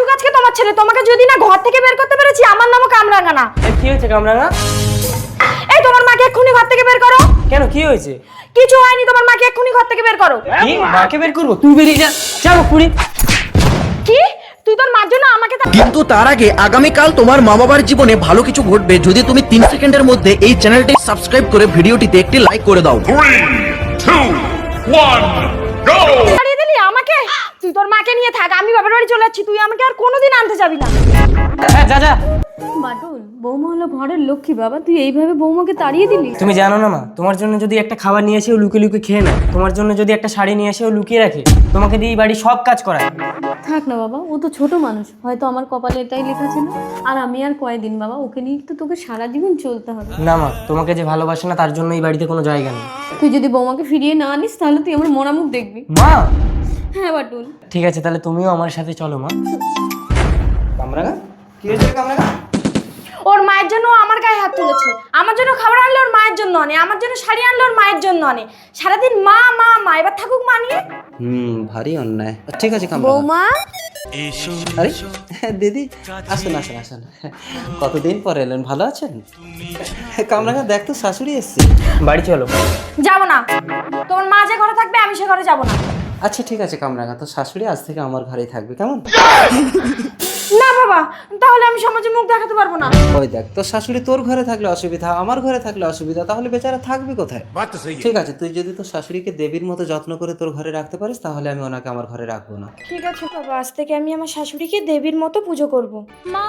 আসুক আজকে তোমার ছেলে, তোমাকে যদি না ঘর থেকে বের করতে পেরেছি আমার নামও কামরাঙা না। কি হয়েছে কামরাঙা? এই তোমার মাকে এক্ষুনি ঘর থেকে বের করো। কেন, কি হয়েছে? কিছু হয়নি, তোমার মাকে এক্ষুনি ঘর থেকে বের করো। কি মাকে বের করবো? তুই বেরিয়ে যা, যাবো পুরি। কি তুই তোর মার জন্য আমাকে কিন্তু তার আগে আগামীকাল তোমার মা বাবার জীবনে ভালো কিছু ঘটবে যদি তুমি 3 সেকেন্ডের মধ্যে এই চ্যানেলটি সাবস্ক্রাইব করে ভিডিওটিতে একটি লাইক করে দাও। 3, 2, 1, go! তাড়িয়ে দিলি আমাকে? তুই তোর মাকে নিয়ে থাক, আমি বাবার বাড়ি চলে যাচ্ছি, তুই আমাকে আর কোনোদিন আনতে যাবি না। হ্যাঁ যা যা। বাটুল, বৌমা হলো ঘরের লক্ষ্মী বাবা, তুই এইভাবে বৌমাকে তাড়িয়ে দিলি? তুমি জানো না মা, তোমার জন্য যদি একটা খাবার নিয়ে এসেও লুকিয়ে লুকিয়ে খেয়ে নেয়, তোমার জন্য যদি একটা শাড়ি নিয়ে এসেও লুকিয়ে রাখে, তোমাকে দিয়ে এই বাড়ি সব কাজ করায়। থাক না বাবা, ও তো ছোট মানুষ, হয়তো আমার কপালে এটাই লেখা ছিল। আর আমি আর কয়দিন বাবা, ওকে নিয়ে তো তোকে সারা জীবন চলতে হবে। না মা, তোমাকে যে ভালোবাসে না তার জন্য এই বাড়িতে কোনো জায়গা নেই। তুই যদি বৌমাকে ফিরিয়ে না আনিস তাহলে তুই আমার মরা মুখ দেখবি। মা হ্যাঁ বাটুল। ঠিক আছে, তাহলে তুমিও আমার সাথে চলো মা। কামরাঙা, কি হয়েছে কামরাঙা? ওর মায়ের জন্য ও আমার গায়ে হাত তুলেছে, আমার জন্য খাবার আনলে ওর মায়ের জন্য আনে, আমার জন্য শাড়ি আনলে ওর মায়ের জন্য আনে, সারাদিন মা মা মা, এবার থাকুক মানিয়ে। ভারী অন্যায়। ঠিক আছে কামরাঙা। বৌমা, আরে দিদি, আসুন আসুন আসুন। কতদিন পর এলেন, ভালো আছেন? কামরাঙা দেখ তো, শাশুড়ি এসছে। বাড়ি চলো। যাবো না, তোমার মা যে ঘরে থাকবে আমি সে ঘরে যাবো না। আচ্ছা ঠিক আছে কামরাঙা, তো শাশুড়ি আজ থেকে আমার ঘরেই থাকবে, কেমন? না বাবা, তাহলে আমি সমাজে মুখ দেখাতে পারবো না। ওই দেখ, তোর শাশুড়ি তোর ঘরে থাকলে অসুবিধা, আমার ঘরে থাকলে অসুবিধা, তাহলে বেচারা থাকবে কোথায়? ঠিক আছে, তুই যদি তোর শাশুড়িকে দেবীর মতো যত্ন করে তোর ঘরে রাখতে পারিস তাহলে আমি ওনাকে আমার ঘরে রাখবো না। ঠিক আছে বাবা, আজ থেকে আমি আমার শাশুড়িকে দেবীর মতো পুজো করব। মা